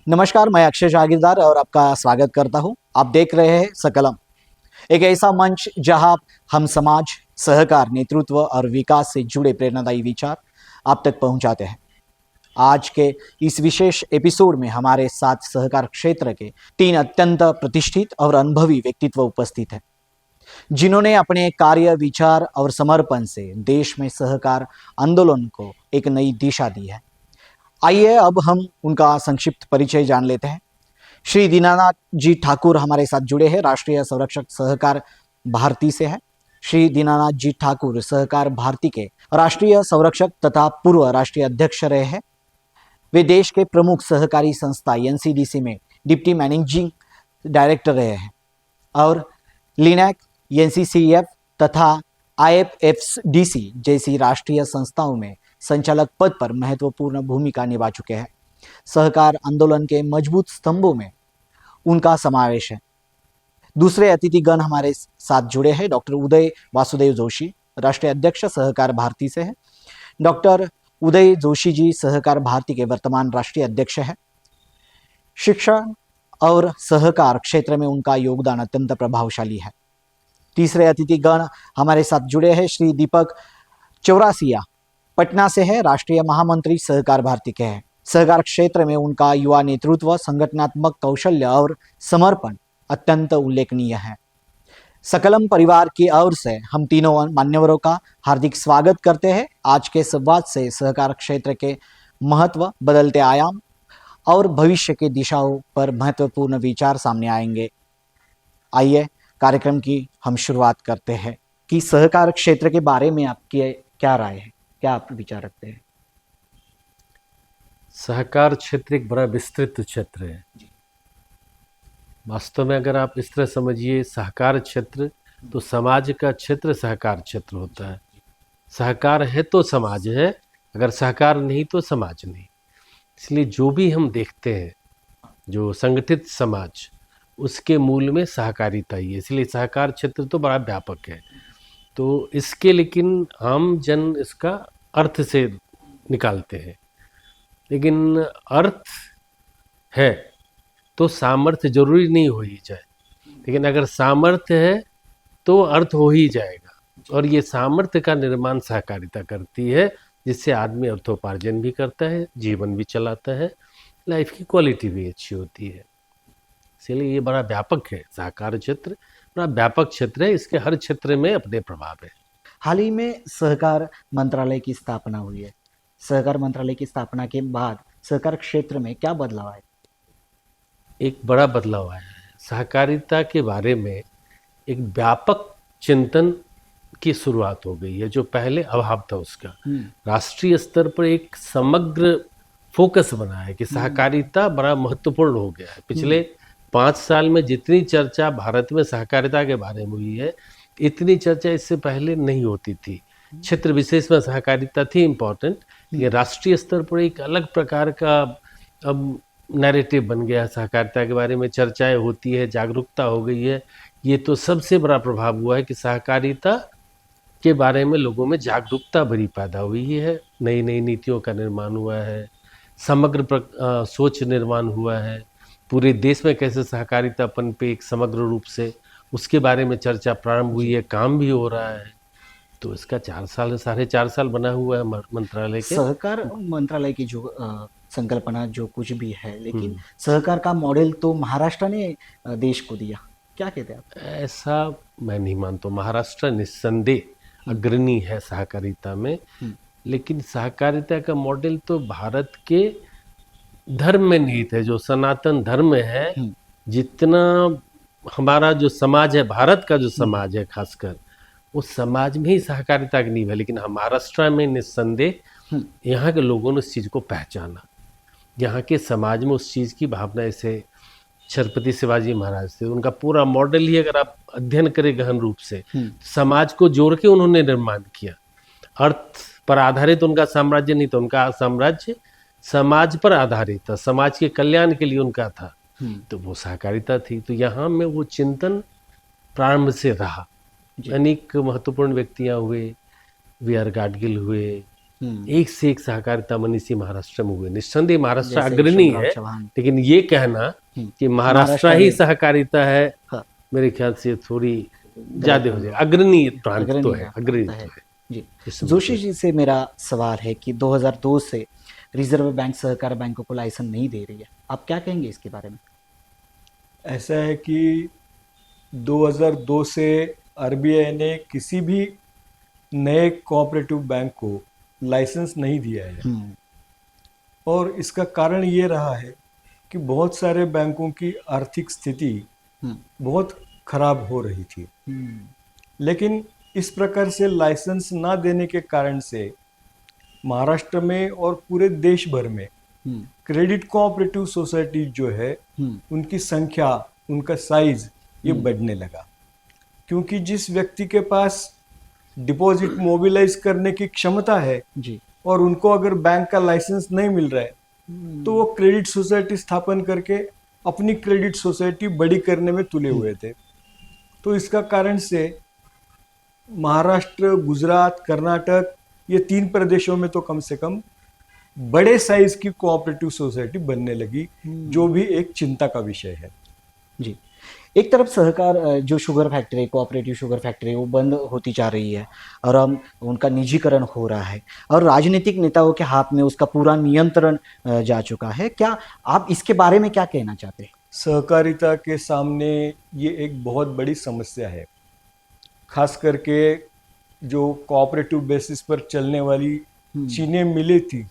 नमस्कार, मैं अक्षय जागीरदार और आपका स्वागत करता हूं। आप देख रहे हैं सकलम, एक ऐसा मंच जहां हम समाज, सहकार, नेतृत्व और विकास से जुड़े प्रेरणादायी विचार आप तक पहुंचाते हैं। आज के इस विशेष एपिसोड में हमारे साथ सहकार क्षेत्र के 3 अत्यंत प्रतिष्ठित और अनुभवी व्यक्तित्व उपस्थित हैं, जिन्होंने अपने कार्य, विचार और समर्पण से देश में सहकार आंदोलन को एक नई दिशा दी है। आइए अब हम उनका संक्षिप्त परिचय जान लेते हैं। श्री दीनानाथ जी ठाकुर हमारे साथ जुड़े हैं, राष्ट्रीय संरक्षक सहकार भारती से है। श्री दीनानाथ जी ठाकुर सहकार भारती के राष्ट्रीय संरक्षक तथा पूर्व राष्ट्रीय अध्यक्ष रहे हैं। वे देश के प्रमुख सहकारी संस्था एनसीडीसी में डिप्टी मैनेजिंग डायरेक्टर रहे हैं और लिनैक, एनसीसीएफ तथा आईएफएफडीसी जैसी राष्ट्रीय संस्थाओं में संचालक पद पर महत्वपूर्ण भूमिका निभा चुके हैं। सहकार आंदोलन के मजबूत स्तंभों में उनका समावेश है। दूसरे अतिथिगण हमारे साथ जुड़े हैं। डॉक्टर उदय वासुदेव जोशी, राष्ट्रीय अध्यक्ष सहकार भारती से है। डॉक्टर उदय जोशी जी सहकार भारती के वर्तमान राष्ट्रीय अध्यक्ष है। शिक्षण और सहकार क्षेत्र में उनका योगदान अत्यंत प्रभावशाली है। तीसरे अतिथिगण हमारे साथ जुड़े हैं। श्री दीपक चौरासिया पटना से है, राष्ट्रीय महामंत्री सहकार भारती के हैं। सहकार क्षेत्र में उनका युवा नेतृत्व, संगठनात्मक कौशल्य और समर्पण अत्यंत उल्लेखनीय है। सकलम परिवार की ओर से हम तीनों मान्यवरों का हार्दिक स्वागत करते हैं। आज के संवाद से सहकार क्षेत्र के महत्व, बदलते आयाम और भविष्य की दिशाओं पर महत्वपूर्ण विचार सामने आएंगे। आइए कार्यक्रम की हम शुरुआत करते हैं कि सहकार क्षेत्र के बारे में आपकी क्या राय है, क्या आप विचार रखते हैं? सहकार क्षेत्र एक बड़ा विस्तृत क्षेत्र है। वास्तव में अगर आप इस तरह समझिए, सहकार क्षेत्र तो समाज का क्षेत्र सहकार क्षेत्र होता है। सहकार है तो समाज है, अगर सहकार नहीं तो समाज नहीं। इसलिए जो भी हम देखते हैं, जो संगठित समाज, उसके मूल में सहकारिता ही है। इसलिए सहकार क्षेत्र तो बड़ा व्यापक है। तो इसके लेकिन आम जन इसका अर्थ से निकालते हैं, लेकिन अर्थ है तो सामर्थ्य जरूरी नहीं हो ही जाए, लेकिन अगर सामर्थ्य है तो अर्थ हो ही जाएगा। और ये सामर्थ्य का निर्माण सहकारिता करती है, जिससे आदमी अर्थोपार्जन भी करता है, जीवन भी चलाता है, लाइफ की क्वालिटी भी अच्छी होती है। इसलिए ये बड़ा व्यापक है। सहकार क्षेत्र बड़ा व्यापक क्षेत्र है, इसके हर क्षेत्र में अपने प्रभाव है। हाल ही में सहकार मंत्रालय की स्थापना हुई है। सहकार मंत्रालय की स्थापना के बाद सहकार क्षेत्र में क्या बदलाव आए? एक बड़ा बदलाव आया है। सहकारिता के बारे में एक व्यापक चिंतन की शुरुआत हो गई है, जो पहले अभाव था उसका। राष्ट्रीय स्तर पर एक समग्र फोकस बना है कि सहकारिता बड़ा महत्वपूर्ण हो गया है। पिछले 5 साल में जितनी चर्चा भारत में सहकारिता के बारे में हुई है, इतनी चर्चा इससे पहले नहीं होती थी। क्षेत्र विशेष में सहकारिता थी इम्पोर्टेंट, ये राष्ट्रीय स्तर पर एक अलग प्रकार का अब नैरेटिव बन गया है। सहकारिता के बारे में चर्चाएं होती है, जागरूकता हो गई है। ये तो सबसे बड़ा प्रभाव हुआ है कि सहकारिता के बारे में लोगों में जागरूकता बड़ी पैदा हुई है। नई नई नीतियों का निर्माण हुआ है, समग्र सोच निर्माण हुआ है। पूरे देश में कैसे सहकारिता पनपे एक समग्र रूप से, उसके बारे में चर्चा प्रारंभ हुई है, काम भी हो रहा है। तो इसका 4 साल 4.5 साल बना हुआ है मंत्रालय के। सहकार मंत्रालय की जो संकल्पना जो कुछ भी है, लेकिन सहकार का मॉडल तो महाराष्ट्र ने देश को दिया। क्या कहते हैं आप? ऐसा मैं नहीं मानता। महाराष्ट्र निस्संदेह अग्रणी है सहकारिता में, लेकिन सहकारिता का मॉडल तो भारत के धर्म में निहित है, जो सनातन धर्म है। जितना हमारा जो समाज है, भारत का जो समाज है खासकर, उस समाज में ही सहकारिता की नींव है। लेकिन महाराष्ट्र में निस्संदेह यहाँ के लोगों ने उस चीज़ को पहचाना। यहाँ के समाज में उस चीज़ की भावना, ऐसे छत्रपति शिवाजी महाराज थे, उनका पूरा मॉडल ही अगर आप अध्ययन करें गहन रूप से, समाज को जोड़ के उन्होंने निर्माण किया। अर्थ पर आधारित उनका साम्राज्य नहीं था, उनका साम्राज्य समाज पर आधारित था, समाज के कल्याण के लिए उनका था। तो वो सहकारिता थी। तो यहाँ में वो चिंतन प्रारंभ से रहा। अनेक महत्वपूर्ण व्यक्तियाँ हुए, वी आर गाडगिल हुए, एक से एक सहकारिता मनीषी महाराष्ट्र में हुए। निस्संदेह महाराष्ट्र जैसे अग्रणी शिवराम है, चौहान। लेकिन ये कहना कि महाराष्ट्र ही सहकारिता है, हाँ। मेरे ख्याल से थोड़ी ज्यादा हो जाए। अग्रणी प्रांत तो है, अग्रणी प्रांत तो है। है। जी, इस समय जोशी जी से मेरा सवाल है कि 2002 से रिजर्व बैंक सहकारी बैंकों को लाइसेंस नहीं दे रही है, आप क्या कहेंगे इसके बारे में? ऐसा है कि 2002 से आरबीआई ने किसी भी नए कोऑपरेटिव बैंक को लाइसेंस नहीं दिया है, और इसका कारण ये रहा है कि बहुत सारे बैंकों की आर्थिक स्थिति बहुत खराब हो रही थी। लेकिन इस प्रकार से लाइसेंस ना देने के कारण से महाराष्ट्र में और पूरे देश भर में क्रेडिट कोऑपरेटिव सोसाइटी जो है उनकी संख्या, उनका साइज ये बढ़ने लगा, क्योंकि जिस व्यक्ति के पास डिपॉजिट मोबिलाइज करने की क्षमता है जी, और उनको अगर बैंक का लाइसेंस नहीं मिल रहा है तो वो क्रेडिट सोसाइटी स्थापन करके अपनी क्रेडिट सोसाइटी बड़ी करने में तुले हुए थे। तो इसका कारण से महाराष्ट्र, गुजरात, कर्नाटक, ये 3 प्रदेशों में तो कम से कम बड़े साइज की कोऑपरेटिव सोसाइटी बनने लगी, जो भी एक चिंता का विषय है। जी, एक तरफ सहकार जो sugar factory, cooperative sugar factory वो बंद होती जा रही है और उनका निजीकरण हो रहा है और राजनीतिक नेताओं के हाथ में उसका पूरा नियंत्रण जा चुका है। क्या आप इसके बारे में क्या कहना चाहते हैं? सहकारिता के सामने ये एक बहुत बड़ी समस्या है, खास करके जो कोऑपरेटिव बेसिस पर चलने वाली चीनी मिलें थी,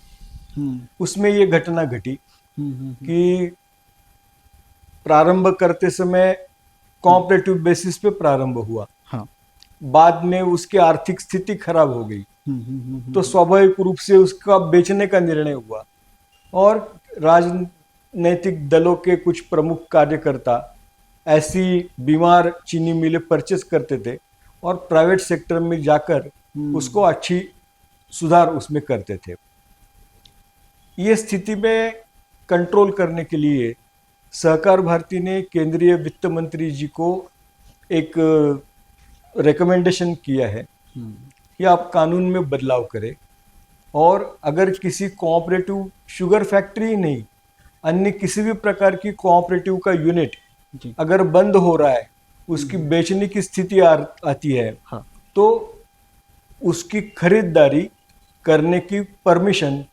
उसमें ये घटना घटी कि प्रारंभ करते समय कोऑपरेटिव बेसिस पे प्रारंभ हुआ, हाँ, बाद में उसकी आर्थिक स्थिति खराब हो गई, तो स्वाभाविक रूप से उसका बेचने का निर्णय हुआ और राजनीतिक दलों के कुछ प्रमुख कार्यकर्ता ऐसी बीमार चीनी मिलें परचेस करते थे और प्राइवेट सेक्टर में जाकर उसको अच्छी सुधार उसमें करते थे। ये स्थिति में कंट्रोल करने के लिए सहकार भारती ने केंद्रीय वित्त मंत्री जी को एक रिकमेंडेशन किया है कि आप कानून में बदलाव करें और अगर किसी कोऑपरेटिव शुगर फैक्ट्री नहीं, अन्य किसी भी प्रकार की कोऑपरेटिव का यूनिट अगर बंद हो रहा है, उसकी बेचने की स्थिति आती है, हाँ, तो उसकी खरीदारी करने की परमिशन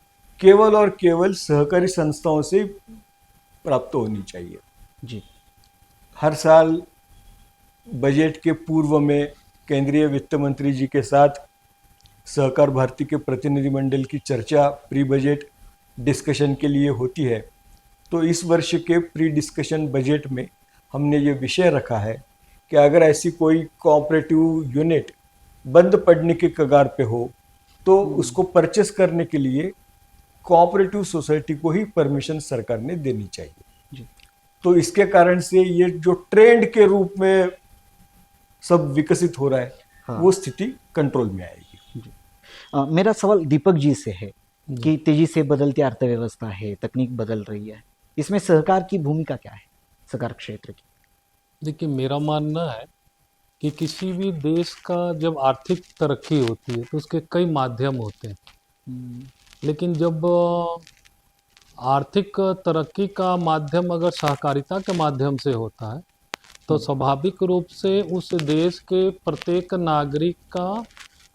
केवल और केवल सहकारी संस्थाओं से प्राप्त होनी चाहिए। जी, हर साल बजट के पूर्व में केंद्रीय वित्त मंत्री जी के साथ सहकार भारती के प्रतिनिधिमंडल की चर्चा प्री बजट डिस्कशन के लिए होती है। तो इस वर्ष के प्री डिस्कशन बजट में हमने ये विषय रखा है कि अगर ऐसी कोई कोऑपरेटिव यूनिट बंद पड़ने के कगार पे हो तो उसको परचेस करने के लिए कोऑपरेटिव सोसाइटी को ही परमिशन सरकार ने देनी चाहिए। तो इसके कारण से ये जो ट्रेंड के रूप में सब विकसित हो रहा है, हाँ, वो स्थिति कंट्रोल में आएगी। मेरा सवाल दीपक जी से है कि तेजी से बदलती अर्थव्यवस्था है, तकनीक बदल रही है, इसमें सहकार की भूमिका क्या है, सहकार क्षेत्र की? देखिए, मेरा मानना है कि किसी भी देश का जब आर्थिक तरक्की होती है तो उसके कई माध्यम होते हैं, लेकिन जब आर्थिक तरक्की का माध्यम अगर सहकारिता के माध्यम से होता है तो स्वाभाविक रूप से उस देश के प्रत्येक नागरिक का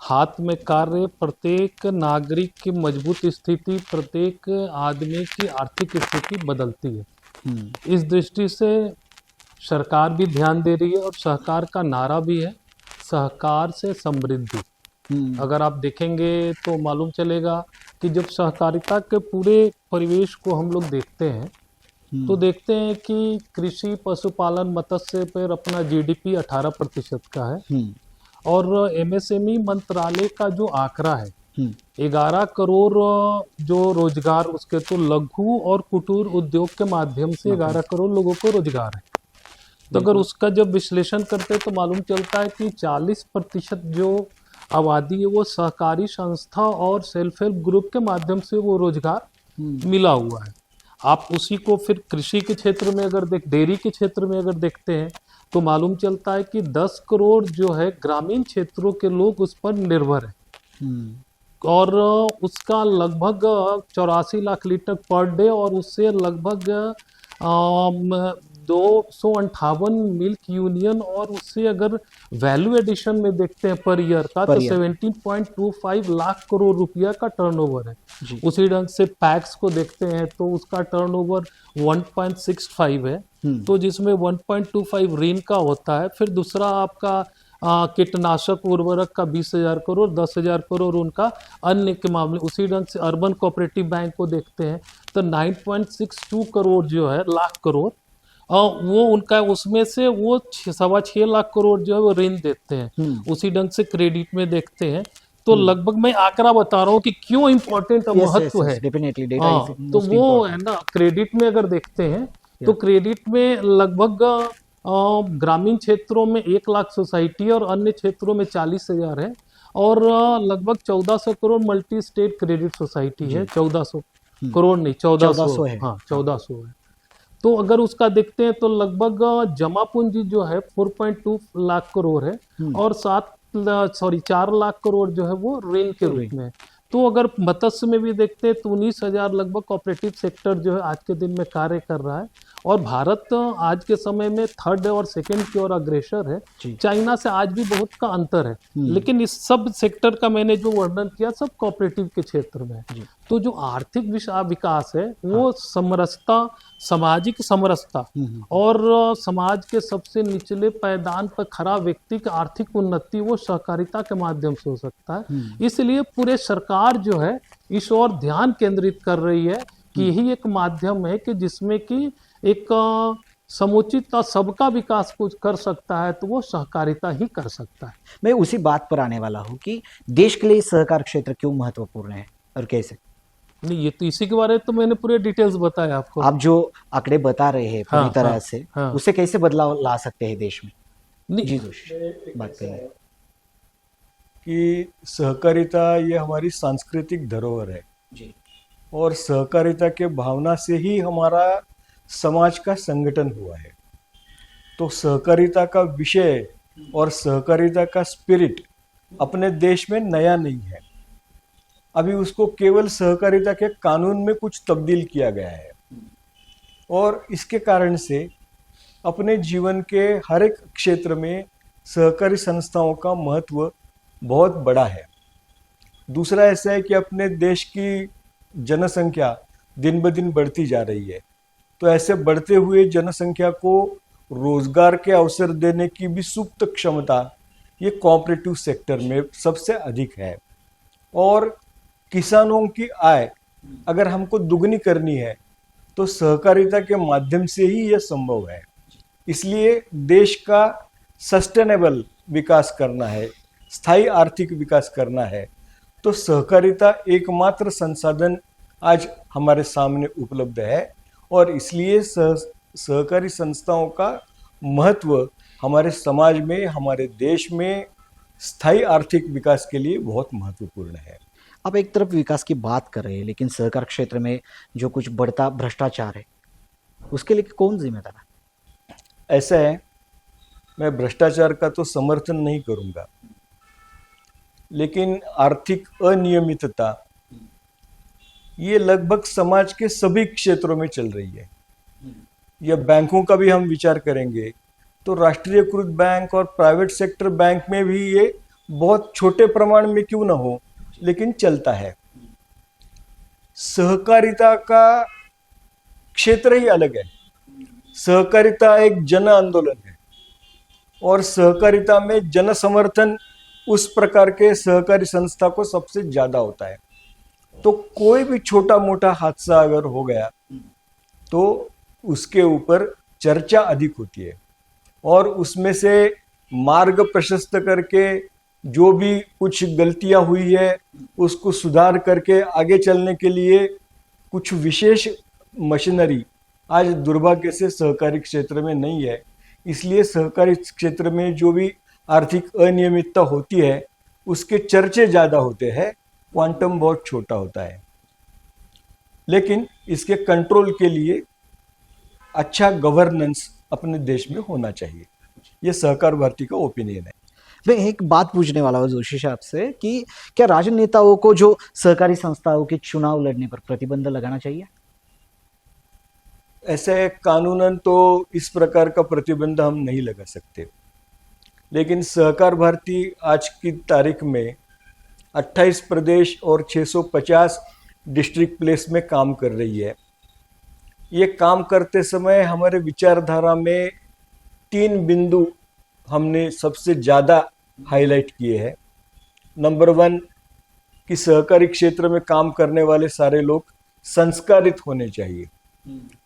हाथ में कार्य, प्रत्येक नागरिक की मजबूत स्थिति, प्रत्येक आदमी की आर्थिक स्थिति बदलती है। इस दृष्टि से सरकार भी ध्यान दे रही है और सहकार का नारा भी है, सहकार से समृद्धि। अगर आप देखेंगे तो मालूम चलेगा कि जब सहकारिता के पूरे परिवेश को हम लोग देखते हैं तो देखते हैं कि कृषि, पशुपालन, मत्स्य पर अपना जीडीपी 18% का है और एमएसएमई मंत्रालय का जो आंकड़ा है 11 करोड़ जो रोजगार उसके, तो लघु और कुटीर उद्योग के माध्यम से 11 करोड़ लोगों को रोजगार है। तो अगर उसका जब विश्लेषण करते हैं तो मालूम चलता है कि 40% जो आबादी है वो सहकारी संस्था और सेल्फ हेल्प ग्रुप के माध्यम से वो रोजगार मिला हुआ है। आप उसी को फिर कृषि के क्षेत्र में अगर डेयरी के क्षेत्र में अगर देखते हैं तो मालूम चलता है कि 10 करोड़ जो है ग्रामीण क्षेत्रों के लोग उस पर निर्भर है। और उसका लगभग 84 लाख लीटर पर डे, और उससे लगभग 258 मिल्क यूनियन, और उससे अगर वैल्यू एडिशन में देखते हैं पर ईयर का, पर तो ईयर। 17.25 लाख करोड़ रुपया का टर्नओवर है। जी। उसी ढंग से पैक्स को देखते हैं तो उसका टर्नओवर 1.65 है, तो जिसमें 1.25 ऋण का होता है। फिर दूसरा आपका कीटनाशक उर्वरक का 20,000 करोड़, 10,000 करोड़ उनका अन्य के मामले। उसी ढंग से अर्बन कोऑपरेटिव बैंक को देखते हैं तो 9.62 करोड़ जो है लाख करोड़, वो उनका, उसमें से वो 6.25 लाख करोड़ जो है वो ऋण देते हैं। उसी ढंग से क्रेडिट में देखते हैं तो लगभग, मैं आंकड़ा बता रहा हूँ कि क्यों इम्पोर्टेंट महत्व है। डेफिनेटली डेटा हाँ, तो वो है ना, क्रेडिट में अगर देखते हैं तो क्रेडिट में लगभग ग्रामीण क्षेत्रों में 1 लाख सोसाइटी और अन्य क्षेत्रों में 40,000 है, और लगभग 1400 crore multi state credit society है। 1400 करोड़ नहीं, 1400 है। हाँ, 1400 है। तो अगर उसका देखते हैं तो लगभग जमा पूंजी जो है 4.2 लाख करोड़ है, और 4 लाख करोड़ जो है वो ऋण के रूप में। तो अगर मत्स्य में भी देखते हैं तो 19,000 लगभग कोऑपरेटिव सेक्टर जो है आज के दिन में कार्य कर रहा है, और भारत आज के समय में 3rd और 2nd की ओर अग्रसर है। चाइना से आज भी बहुत का अंतर है, लेकिन इस सब सेक्टर का मैंने जो वर्णन किया सब कोऑपरेटिव के क्षेत्र में है। तो जो आर्थिक विकास है वो समरसता, सामाजिक समरसता, और समाज के सबसे निचले पायदान पर खड़ा व्यक्ति की आर्थिक उन्नति वो सहकारिता के माध्यम से हो सकता है। इसलिए पूरे सरकार जो है इस ओर ध्यान केंद्रित कर रही है कि यही एक माध्यम है कि जिसमें कि एक समुचित सबका विकास कुछ कर सकता है, तो वो सहकारिता ही कर सकता है। मैं उसी बात पर आने वाला हूँ कि देश के लिए सहकार क्षेत्र क्यों महत्वपूर्ण है और कैसे। नहीं, ये तो इसी के बारे में तो मैंने पूरे डिटेल्स बताया आपको। आप जो आंकड़े बता रहे हैं पूरी हाँ, तरह हाँ, से, हाँ। उससे कैसे बदलाव ला सकते हैं देश में। नहीं, जी जोशी, बात करें। कि सहकारिता ये हमारी सांस्कृतिक धरोहर है, जी। और सहकारिता के भावना से ही हमारा समाज का संगठन हुआ है। तो सहकारिता का विषय और सहकारिता का स्पिरिट अपने देश में नया नहीं है। अभी उसको केवल सहकारिता के कानून में कुछ तब्दील किया गया है, और इसके कारण से अपने जीवन के हर एक क्षेत्र में सहकारी संस्थाओं का महत्व बहुत बड़ा है। दूसरा ऐसा है कि अपने देश की जनसंख्या दिन ब दिन बढ़ती जा रही है, तो ऐसे बढ़ते हुए जनसंख्या को रोजगार के अवसर देने की भी सुप्त क्षमता ये कोऑपरेटिव सेक्टर में सबसे अधिक है। और किसानों की आय अगर हमको दुगनी करनी है तो सहकारिता के माध्यम से ही यह संभव है। इसलिए देश का सस्टेनेबल विकास करना है, स्थायी आर्थिक विकास करना है, तो सहकारिता एकमात्र संसाधन आज हमारे सामने उपलब्ध है, और इसलिए सहकारी संस्थाओं का महत्व हमारे समाज में, हमारे देश में स्थायी आर्थिक विकास के लिए बहुत महत्वपूर्ण है। आप एक तरफ विकास की बात कर रहे हैं, लेकिन सहकार क्षेत्र में जो कुछ बढ़ता भ्रष्टाचार है उसके लिए कौन जिम्मेदार है। ऐसा है, मैं भ्रष्टाचार का तो समर्थन नहीं करूंगा, लेकिन आर्थिक अनियमितता ये लगभग समाज के सभी क्षेत्रों में चल रही है। या बैंकों का भी हम विचार करेंगे तो राष्ट्रीयकृत बैंक और प्राइवेट सेक्टर बैंक में भी ये बहुत छोटे प्रमाण में क्यों ना हो, लेकिन चलता है। सहकारिता का क्षेत्र ही अलग है। सहकारिता एक जन आंदोलन है, और सहकारिता में जन समर्थन उस प्रकार के सहकारी संस्था को सबसे ज्यादा होता है। तो कोई भी छोटा मोटा हादसा अगर हो गया तो उसके ऊपर चर्चा अधिक होती है, और उसमें से मार्ग प्रशस्त करके जो भी कुछ गलतियां हुई है उसको सुधार करके आगे चलने के लिए कुछ विशेष मशीनरी आज दुर्भाग्य से सहकारी क्षेत्र में नहीं है। इसलिए सहकारी क्षेत्र में जो भी आर्थिक अनियमितता होती है उसके चर्चे ज्यादा होते हैं, क्वांटम बहुत छोटा होता है। लेकिन इसके कंट्रोल के लिए अच्छा गवर्नेंस अपने देश में होना चाहिए। यह सहकार भारती का ओपिनियन है। मैं एक बात पूछने वाला हूँ जोशी साहब से कि क्या राजनेताओं को जो सहकारी संस्थाओं के चुनाव लड़ने पर प्रतिबंध लगाना चाहिए? ऐसे कानूनन तो इस प्रकार का प्रतिबंध हम नहीं लगा सकते, लेकिन सहकार भारती आज की तारीख में 28 प्रदेश और 650 डिस्ट्रिक्ट प्लेस में काम कर रही है। ये काम करते समय हमारे विचारधारा में 3 बिंदु हमने सबसे ज़्यादा हाईलाइट किए हैं। नंबर 1 कि सहकारी क्षेत्र में काम करने वाले सारे लोग संस्कारित होने चाहिए।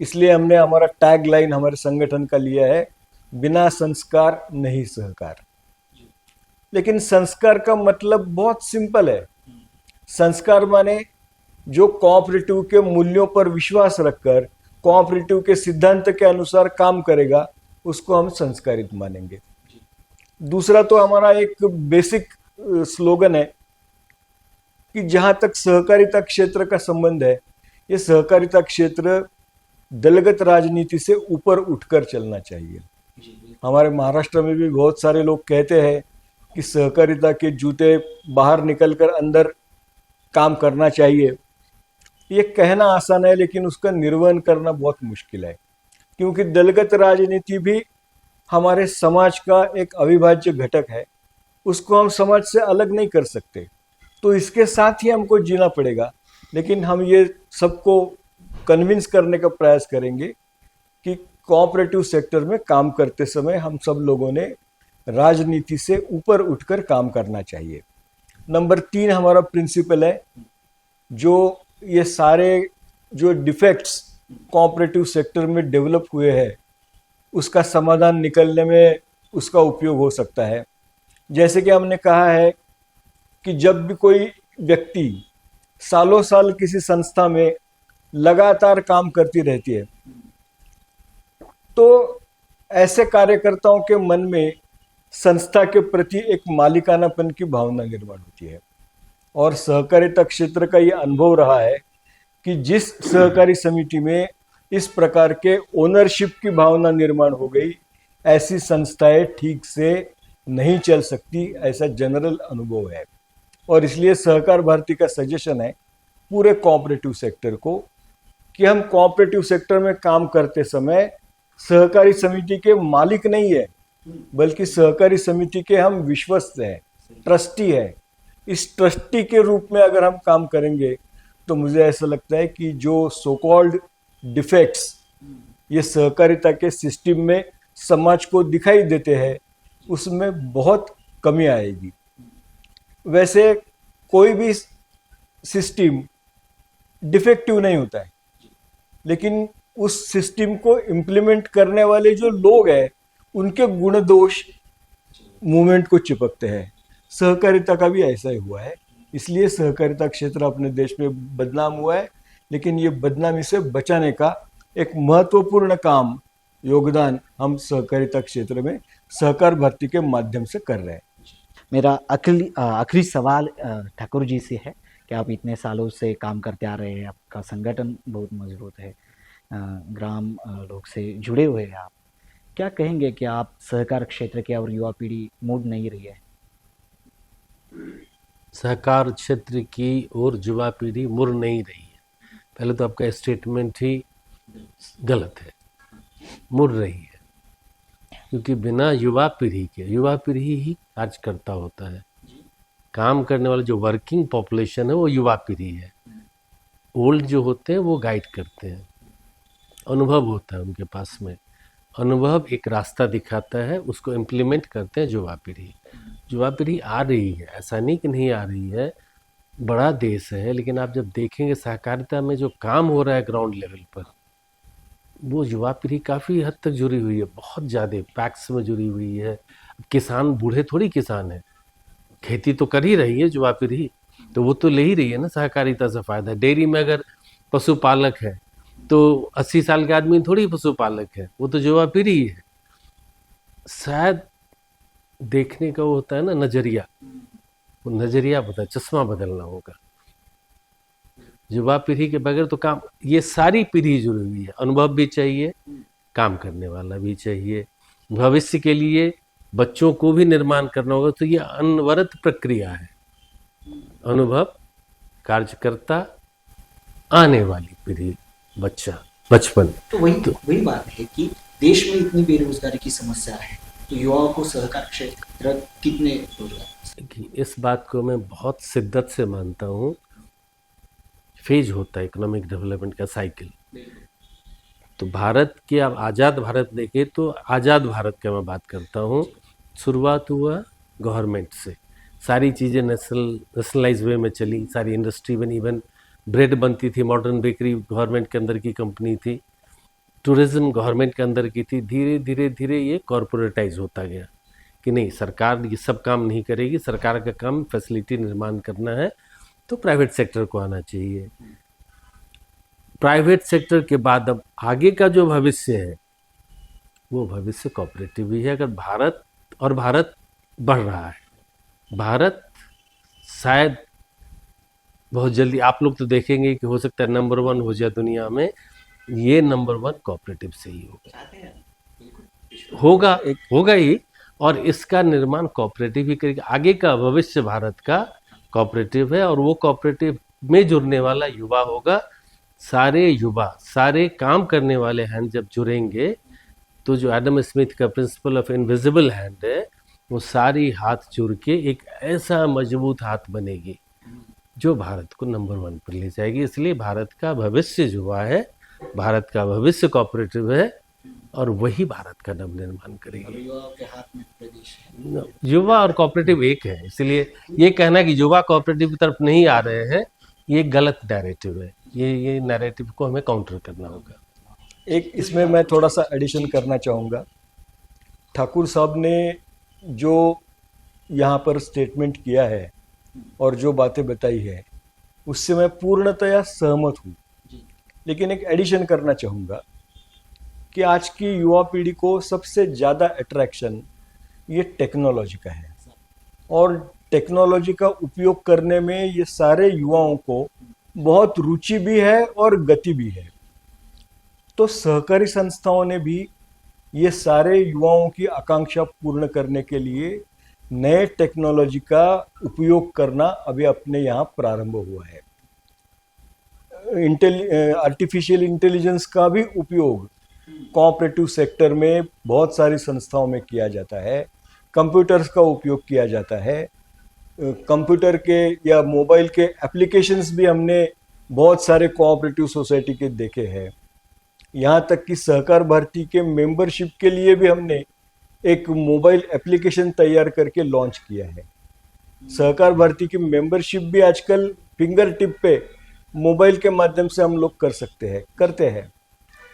इसलिए हमने हमारा टैग लाइन हमारे संगठन का लिया है, बिना संस्कार नहीं सहकार। लेकिन संस्कार का मतलब बहुत सिंपल है। संस्कार माने जो कोऑपरेटिव के मूल्यों पर विश्वास रखकर कोऑपरेटिव के सिद्धांत के अनुसार काम करेगा, उसको हम संस्कारित मानेंगे। दूसरा तो हमारा एक बेसिक स्लोगन है कि जहां तक सहकारिता क्षेत्र का संबंध है, ये सहकारिता क्षेत्र दलगत राजनीति से ऊपर उठकर चलना चाहिए। हमारे महाराष्ट्र में भी बहुत सारे लोग कहते हैं कि सहकारिता के जूते बाहर निकलकर अंदर काम करना चाहिए। ये कहना आसान है, लेकिन उसका निर्वहन करना बहुत मुश्किल है, क्योंकि दलगत राजनीति भी हमारे समाज का एक अविभाज्य घटक है। उसको हम समाज से अलग नहीं कर सकते, तो इसके साथ ही हमको जीना पड़ेगा। लेकिन हम ये सबको कन्विंस करने का प्रयास करेंगे कि कोऑपरेटिव सेक्टर में काम करते समय हम सब लोगों ने राजनीति से ऊपर उठकर काम करना चाहिए। नंबर 3 हमारा प्रिंसिपल है, जो ये सारे जो डिफेक्ट्स कोऑपरेटिव सेक्टर में डेवलप हुए हैं, उसका समाधान निकलने में उसका उपयोग हो सकता है। जैसे कि हमने कहा है कि जब भी कोई व्यक्ति सालों साल किसी संस्था में लगातार काम करती रहती है, तो ऐसे कार्यकर्ताओं के मन में संस्था के प्रति एक मालिकानापन की भावना निर्माण होती है। और सहकारिता क्षेत्र का ये अनुभव रहा है कि जिस सहकारी समिति में इस प्रकार के ओनरशिप की भावना निर्माण हो गई, ऐसी संस्थाएं ठीक से नहीं चल सकती, ऐसा जनरल अनुभव है। और इसलिए सहकार भारती का सजेशन है पूरे कोऑपरेटिव सेक्टर को कि हम कोऑपरेटिव सेक्टर में काम करते समय सहकारी समिति के मालिक नहीं है, बल्कि सहकारी समिति के हम विश्वस्त हैं, ट्रस्टी है। इस ट्रस्टी के रूप में अगर हम काम करेंगे तो मुझे ऐसा लगता है कि जो सो कॉल्ड डिफेक्ट्स ये सहकारिता के सिस्टम में समाज को दिखाई देते हैं, उसमें बहुत कमी आएगी। वैसे कोई भी सिस्टम डिफेक्टिव नहीं होता है, लेकिन उस सिस्टम को इम्प्लीमेंट करने वाले जो लोग हैं, उनके गुण दोष मूवमेंट को चिपकते हैं। सहकारिता का भी ऐसा ही हुआ है। इसलिए सहकारिता क्षेत्र अपने देश में बदनाम हुआ है, लेकिन ये बदनामी से बचाने का एक महत्वपूर्ण काम, योगदान हम सहकारिता क्षेत्र में सहकार भारती के माध्यम से कर रहे हैं। मेरा आखिरी सवाल ठाकुर जी से है कि आप इतने सालों से काम करते आ रहे हैं, आपका संगठन बहुत मजबूत है, ग्राम लोग से जुड़े हुए हैं आप, क्या कहेंगे कि आप सहकार क्षेत्र की और युवा पीढ़ी मूड नहीं रही है? सहकार क्षेत्र की और युवा पीढ़ी मुड़ नहीं रही है। पहले तो आपका स्टेटमेंट ही गलत है, मुड़ रही है, क्योंकि बिना युवा पीढ़ी के, युवा पीढ़ी ही कार्यकर्ता होता है। काम करने वाले जो वर्किंग पॉपुलेशन है वो युवा पीढ़ी है। ओल्ड जो होते हैं वो गाइड करते हैं, अनुभव होता है उनके पास में, अनुभव एक रास्ता दिखाता है, उसको इम्प्लीमेंट करते हैं युवा पीढ़ी। युवा पीढ़ी आ रही है, ऐसा नहीं कि नहीं आ रही है, बड़ा देश है, लेकिन आप जब देखेंगे सहकारिता में जो काम हो रहा है ग्राउंड लेवल पर, वो युवा पीढ़ी काफ़ी हद तक जुड़ी हुई है, बहुत ज़्यादा पैक्स में जुड़ी हुई है। किसान बूढ़े थोड़ी किसान है, खेती तो कर ही रही है युवा पीढ़ी, तो वो तो ले ही रही है ना सहकारिता से फ़ायदा। डेयरी में अगर पशुपालक है तो 80 साल के आदमी थोड़ी पशुपालक है, वो तो युवा पीढ़ी है। शायद देखने का वो होता है ना नजरिया, वो नजरिया बदल, चश्मा बदलना होगा। युवा पीढ़ी के बगैर तो काम, ये सारी पीढ़ी जुड़ी हुई है। अनुभव भी चाहिए, काम करने वाला भी चाहिए, भविष्य के लिए बच्चों को भी निर्माण करना होगा। तो ये अनवरत प्रक्रिया है। अनुभव, कार्यकर्ता, आने वाली पीढ़ी, बच्चा, बचपन। तो वही बात है कि देश में इतनी बेरोजगारी की समस्या है, तो युवाओं को सहकार क्षेत्र कितने रोजगार? कि इस बात को मैं बहुत शिद्दत से मानता हूँ। फेज होता है इकोनॉमिक डेवलपमेंट का साइकिल। तो भारत के, अब आज़ाद भारत देखे तो आज़ाद भारत का मैं बात करता हूँ। शुरुआत हुआ गवर्नमेंट से, सारी चीज़ें नेशनलाइज वे में चली, सारी इंडस्ट्री बनी, इवन ब्रेड बनती थी, मॉडर्न बेकरी गवर्नमेंट के अंदर की कंपनी थी, टूरिज्म गवर्नमेंट के अंदर की थी। धीरे धीरे धीरे ये कॉरपोरेटाइज होता गया कि नहीं, सरकार ये सब काम नहीं करेगी, सरकार का काम फैसिलिटी निर्माण करना है, तो प्राइवेट सेक्टर को आना चाहिए। प्राइवेट सेक्टर के बाद अब आगे का जो भविष्य है वो भविष्य कोऑपरेटिव ही है। अगर भारत बढ़ रहा है, भारत शायद बहुत जल्दी, आप लोग तो देखेंगे कि हो सकता है नंबर 1 हो जाए दुनिया में, ये नंबर 1 कोऑपरेटिव से ही होगा ही। और इसका निर्माण कोऑपरेटिव ही करेगा। आगे का भविष्य भारत का कोऑपरेटिव है, और वो कोऑपरेटिव में जुड़ने वाला युवा होगा। सारे युवा, सारे काम करने वाले हैंड जब जुड़ेंगे तो जो एडम स्मिथ का प्रिंसिपल ऑफ इनविजिबल हैंड है, वो सारी हाथ जुड़ के एक ऐसा मजबूत हाथ बनेगी जो भारत को नंबर 1 पर ले जाएगी। इसलिए भारत का भविष्य युवा है, भारत का भविष्य कोऑपरेटिव है, और वही भारत का नवनिर्माण करेगी। युवाओं के हाथ में प्रदेश है। युवा और कोऑपरेटिव एक है, इसलिए ये कहना कि युवा कोऑपरेटिव की तरफ नहीं आ रहे हैं, ये गलत नैरेटिव है। ये नैरेटिव को हमें काउंटर करना होगा। एक इसमें मैं थोड़ा सा एडिशन करना चाहूँगा। ठाकुर साहब ने जो यहाँ पर स्टेटमेंट किया है और जो बातें बताई है, उससे मैं पूर्णतया सहमत हूँ। लेकिन एक एडिशन करना चाहूँगा कि आज की युवा पीढ़ी को सबसे ज़्यादा अट्रैक्शन ये टेक्नोलॉजी का है, और टेक्नोलॉजी का उपयोग करने में ये सारे युवाओं को बहुत रुचि भी है और गति भी है। तो सहकारी संस्थाओं ने भी ये सारे युवाओं की आकांक्षा पूर्ण करने के लिए नए टेक्नोलॉजी का उपयोग करना अभी अपने यहाँ प्रारंभ हुआ है। आर्टिफिशियल इंटेलिजेंस का भी उपयोग कोऑपरेटिव सेक्टर में बहुत सारी संस्थाओं में किया जाता है। कंप्यूटर्स का उपयोग किया जाता है। कंप्यूटर के या मोबाइल के एप्लीकेशंस भी हमने बहुत सारे कोऑपरेटिव सोसाइटी के देखे हैं। यहाँ तक कि सहकार भारती के मेंबरशिप के लिए भी हमने एक मोबाइल एप्लीकेशन तैयार करके लॉन्च किया है। सहकार भारती की मेंबरशिप भी आजकल फिंगर टिप पे मोबाइल के माध्यम से हम लोग करते हैं।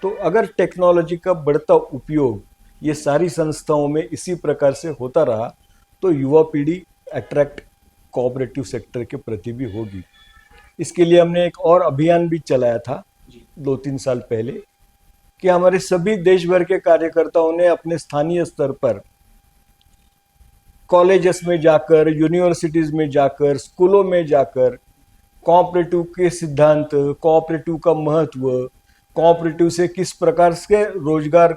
तो अगर टेक्नोलॉजी का बढ़ता उपयोग ये सारी संस्थाओं में इसी प्रकार से होता रहा तो युवा पीढ़ी अट्रैक्ट कोऑपरेटिव सेक्टर के प्रति भी होगी। इसके लिए हमने एक और अभियान भी चलाया था 2-3 साल पहले कि हमारे सभी देश भर के कार्यकर्ताओं ने अपने स्थानीय स्तर पर कॉलेजेस में जाकर, यूनिवर्सिटीज में जाकर, स्कूलों में जाकर कोऑपरेटिव के सिद्धांत, कोऑपरेटिव का महत्व, कोऑपरेटिव से किस प्रकार से रोजगार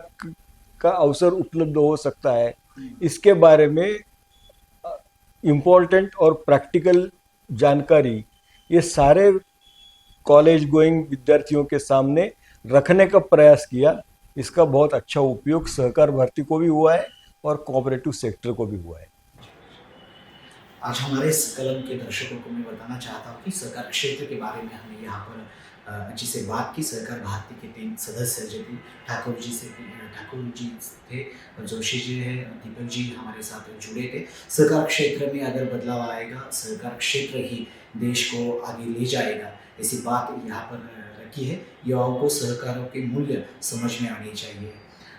का अवसर उपलब्ध हो सकता है, इसके बारे में इम्पोर्टेंट और प्रैक्टिकल जानकारी ये सारे कॉलेज गोइंग विद्यार्थियों के सामने रखने का प्रयास किया। इसका बहुत अच्छा उपयोग सहकार भारती को भी हुआ है और कोऑपरेटिव सेक्टर को भी हुआ है। आज हमारे इस कलम के दर्शकों को मैं बताना चाहता हूँ कि सहकार क्षेत्र के बारे में हमने यहाँ पर अच्छी से बात की। सहकार भारती के 3 सदस्य जो थे, ठाकुर जी थे, जोशी जी है, दीपक जी हमारे साथ जुड़े थे। सहकार क्षेत्र में अगर बदलाव आएगा, सहकार क्षेत्र ही देश को आगे ले जाएगा, ऐसी बात यहाँ पर रखी है। युवाओं को सहकारों के मूल्य समझ में आने चाहिए।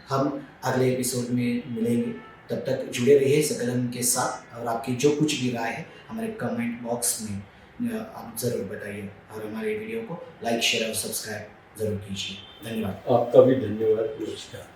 हम अगले एपिसोड में मिलेंगे, तब तक जुड़े रहिए सकलम के साथ, और आपकी जो कुछ भी राय है हमारे कमेंट बॉक्स में आप ज़रूर बताइए, और हमारे वीडियो को लाइक, शेयर और सब्सक्राइब ज़रूर कीजिए। धन्यवाद। आपका भी धन्यवाद। नमस्कार।